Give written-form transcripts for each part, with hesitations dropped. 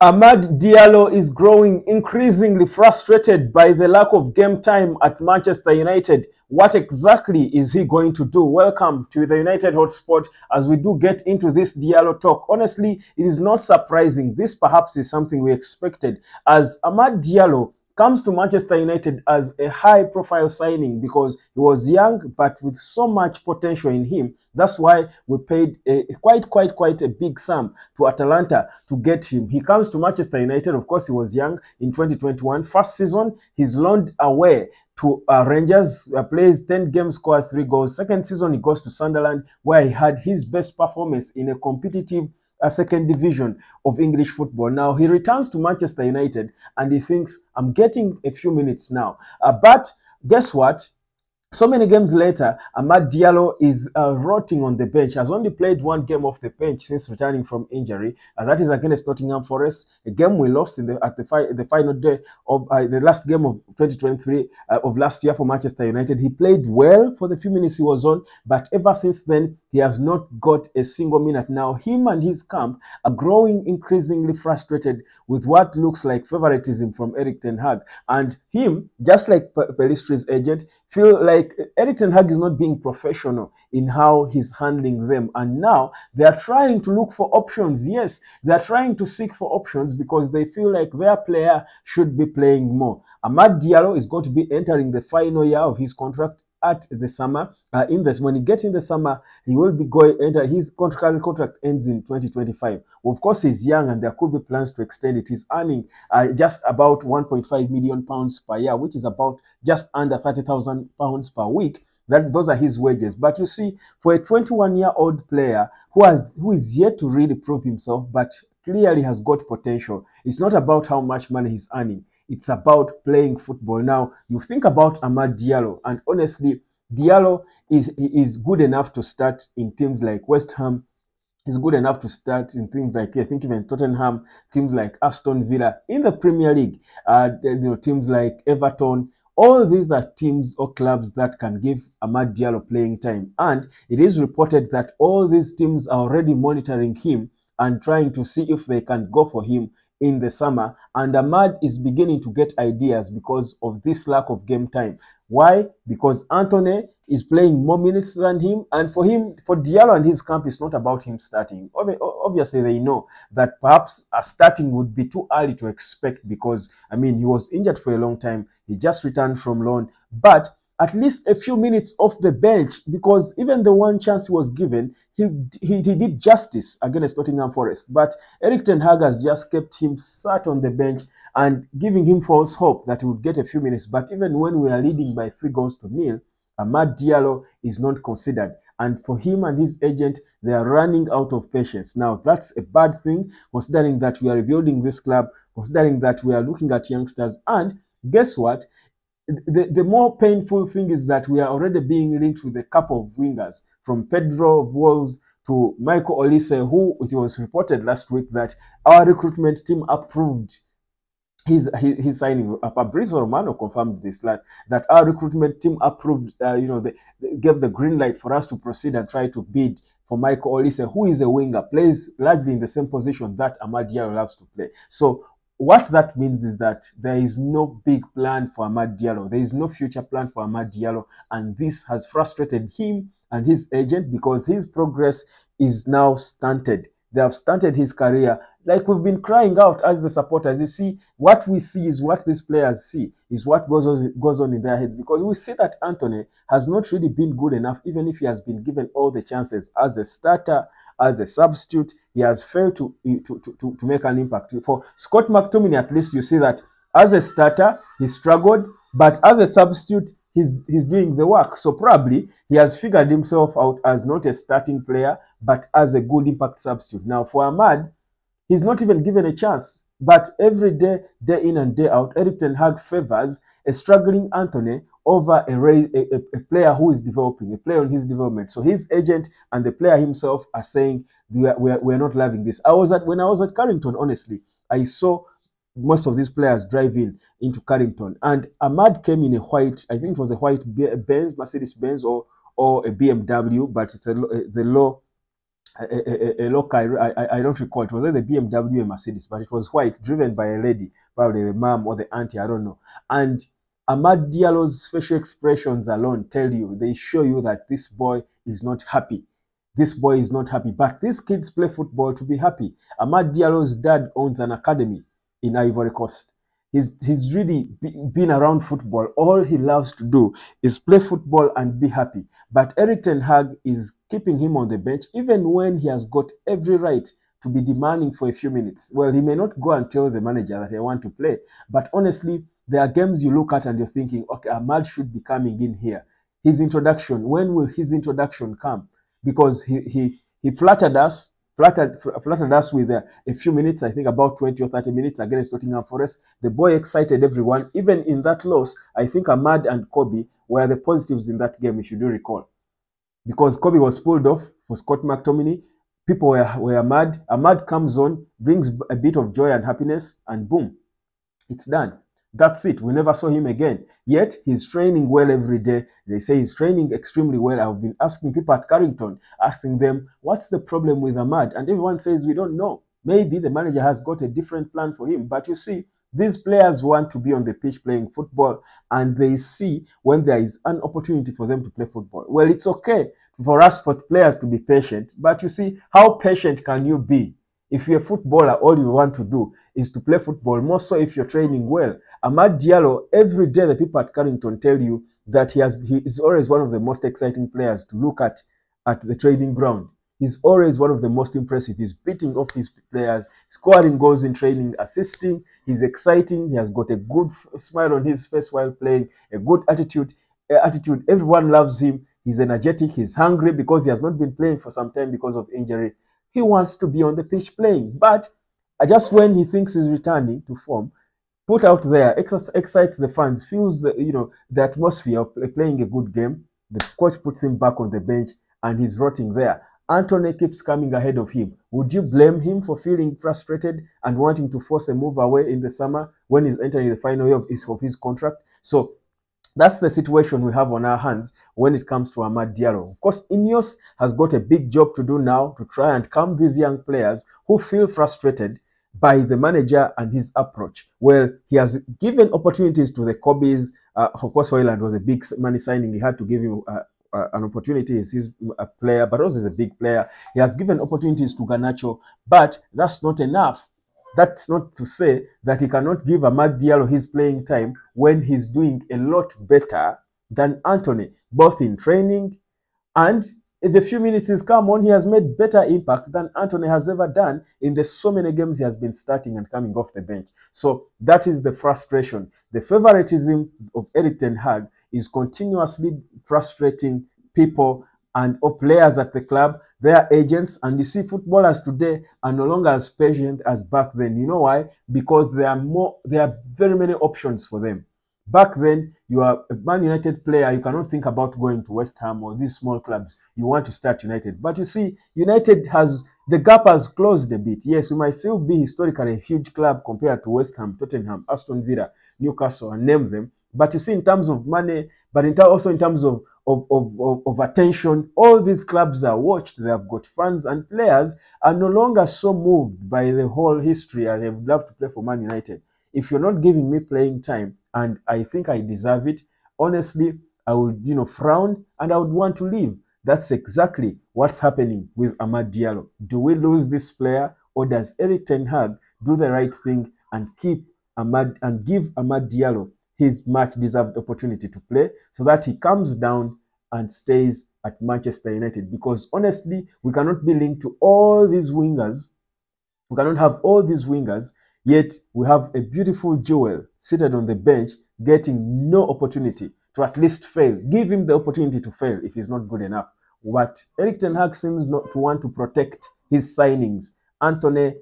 Amad Diallo is growing increasingly frustrated by the lack of game time at Manchester United. What exactly is he going to do? Welcome to the United Hotspot as we do get into this Diallo talk. Honestly, it is not surprising. This perhaps is something we expected as Amad Diallo comes to Manchester United as a high-profile signing because he was young but with so much potential in him. That's why we paid quite a big sum to Atalanta to get him. He comes to Manchester United. Of course, he was young in 2021. First season, he's loaned away to Rangers, plays 10 games, scored 3 goals. Second season, he goes to Sunderland, where he had his best performance in a competitive second division of English football. Now he returns to Manchester United and he thinks, I'm getting a few minutes now. But guess what? So many games later, Amad Diallo is rotting on the bench. Has only played 1 game off the bench since returning from injury, and that is against Nottingham Forest, a game we lost in the final day of the last game of 2023 of last year for Manchester United. He played well for the few minutes he was on, but ever since then, he has not got a single minute. Now, him and his camp are growing increasingly frustrated with what looks like favoritism from Erik Ten Hag, and him, just like Pelistri's agent, feel like Erik Ten Hag is not being professional in how he's handling them. And now they are trying to look for options. Yes, they are trying to seek for options because they feel like their player should be playing more. Amad Diallo is going to be entering the final year of his contract at the summer. When he gets in the summer, he will be going enter his contract ends in 2025. Of course, he's young and there could be plans to extend it. He's earning just about 1.5 million pounds per year, which is about just under 30,000 pounds per week. Those are his wages. But you see, for a 21-year-old player who is yet to really prove himself, but clearly has got potential, it's not about how much money he's earning. It's about playing football. Now, you think about Amad Diallo, and honestly, Diallo is good enough to start in teams like West Ham. He's good enough to start in things like, I think, even Tottenham, teams like Aston Villa in the Premier League, teams like Everton. All these are teams or clubs that can give Amad Diallo playing time. And it is reported that all these teams are already monitoring him and trying to see if they can go for him in the summer. And Amad is beginning to get ideas because of this lack of game time. Why? Because Anthony is playing more minutes than him, and for Diallo and his camp, it's not about him starting. Obviously, they know that perhaps a starting would be too early to expect because, I mean, he was injured for a long time. He just returned from loan, but at least a few minutes off the bench, because even the one chance he was given, he did justice against Nottingham Forest. But Erik Ten Hag has just kept him sat on the bench and giving him false hope that he would get a few minutes. But even when we are leading by 3-0, Amad Diallo is not considered. And for him and his agent, they are running out of patience. Now, that's a bad thing, considering that we are rebuilding this club, considering that we are looking at youngsters. And guess what? The more painful thing is that we are already being linked with a couple of wingers, from Pedro of Wolves to Michael Olise, who it was reported last week that our recruitment team approved his signing. Fabrizio Romano confirmed this, that our recruitment team approved, they gave the green light for us to proceed and try to bid for Michael Olise, who is a winger, plays largely in the same position that Amad Diallo loves to play. So what that means is that there is no big plan for Amad Diallo. There is no future plan for Amad Diallo, and this has frustrated him and his agent because his progress is now stunted. They have stunted his career. Like we've been crying out as the supporters. You see, what we see is what these players see, is what goes on in their heads. Because we see that Anthony has not really been good enough, even if he has been given all the chances as a starter, as a substitute. He has failed to make an impact. For Scott McTominay, at least you see that as a starter, he struggled, but as a substitute, he's doing the work. So probably he has figured himself out as not a starting player, but as a good impact substitute. Now for Amad, he's not even given a chance. But every day, day in and day out, Erik Ten Hag favors a struggling Anthony over a player who is developing, a player on his development. So his agent and the player himself are saying, we're not loving this. When I was at Carrington, honestly, I saw most of these players driving into Carrington. And Amad came in a white, I think it was a white Benz, Mercedes-Benz or a BMW, but it's the low a local, I don't recall, it was either BMW or Mercedes, but it was white, driven by a lady, probably the mom or the auntie, I don't know. And Amad Diallo's facial expressions alone tell you, they show you that this boy is not happy. This boy is not happy. But these kids play football to be happy. Amad Diallo's dad owns an academy in Ivory Coast. He's really been around football. All he loves to do is play football and be happy. But Erik Ten Hag is keeping him on the bench even when he has got every right to be demanding for a few minutes. Well, he may not go and tell the manager that I want to play, but honestly, there are games you look at and you're thinking, okay, Ahmad should be coming in here. His introduction, when will his introduction come? Because he flattered us with a few minutes, I think about 20 or 30 minutes against Nottingham Forest. The boy excited everyone. Even in that loss, I think Ahmad and Kobe were the positives in that game, if you do recall. Because Kobe was pulled off for Scott McTominay. People were mad. Ahmad comes on, brings a bit of joy and happiness, and boom, it's done. That's it. We never saw him again. Yet he's training well every day. They say he's training extremely well. I've been asking people at Carrington, asking them, what's the problem with Ahmad? And everyone says, we don't know. Maybe the manager has got a different plan for him. But you see, these players want to be on the pitch playing football, and they see when there is an opportunity for them to play football. Well, it's okay for us, for players, to be patient. But you see, how patient can you be? If you're a footballer, all you want to do is to play football, more so if you're training well. Amad Diallo, every day the people at Carrington tell you that he is always one of the most exciting players to look at the training ground. He's always one of the most impressive. He's beating off his players, scoring goals in training, assisting. He's exciting. He has got a good smile on his face while playing, a good attitude. Everyone loves him. He's energetic. He's hungry because he has not been playing for some time because of injury. He wants to be on the pitch playing, but just when he thinks he's returning to form, put out there, excites the fans, feels the atmosphere of playing a good game. The coach puts him back on the bench, and he's rotting there. Anthony keeps coming ahead of him. Would you blame him for feeling frustrated and wanting to force a move away in the summer when he's entering the final year of his contract? So that's the situation we have on our hands when it comes to Amad Diallo. Of course, Ineos has got a big job to do now to try and calm these young players who feel frustrated by the manager and his approach. Well, he has given opportunities to the Kobes. Of course, Hoyland was a big money signing. He had to give him an opportunity. He's a player, but also is a big player. He has given opportunities to Garnacho, but that's not enough. That's not to say that he cannot give Amad Diallo his playing time when he's doing a lot better than Anthony, both in training and in the few minutes he's come on, he has made better impact than Anthony has ever done in the so many games he has been starting and coming off the bench. So that is the frustration. The favoritism of Erik Ten Hag is continuously frustrating people and players at the club, their agents, and you see footballers today are no longer as patient as back then. You know why? Because there are very many options for them. Back then, you are a Man United player, you cannot think about going to West Ham or these small clubs. You want to start United. But you see, the gap has closed a bit. Yes, we might still be historically a huge club compared to West Ham, Tottenham, Aston Villa, Newcastle, and name them. But you see, in terms of money, but also in terms of attention, all these clubs are watched. They have got fans, and players are no longer so moved by the whole history and they would love to play for Man United. If you're not giving me playing time, and I think I deserve it, honestly, I would, frown and I would want to leave. That's exactly what's happening with Amad Diallo. Do we lose this player, or does Erik Ten Hag do the right thing and keep Amad and give Amad Diallo his much-deserved opportunity to play so that he comes down and stays at Manchester United? Because honestly, we cannot be linked to all these wingers. We cannot have all these wingers, yet we have a beautiful jewel seated on the bench getting no opportunity to at least fail. Give him the opportunity to fail if he's not good enough. But Erik Ten Hag seems not to want to protect his signings. Anthony,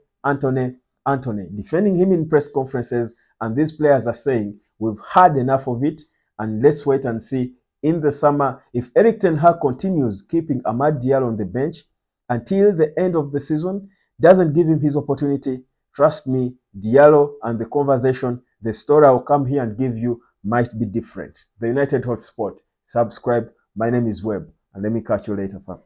defending him in press conferences, and these players are saying, we've had enough of it, and let's wait and see in the summer if Erik Ten Hag continues keeping Amad Diallo on the bench until the end of the season, doesn't give him his opportunity. Trust me, Diallo and the conversation, the story I'll come here and give you might be different. The United Hotspot. Subscribe. My name is Webb, and let me catch you later, fam.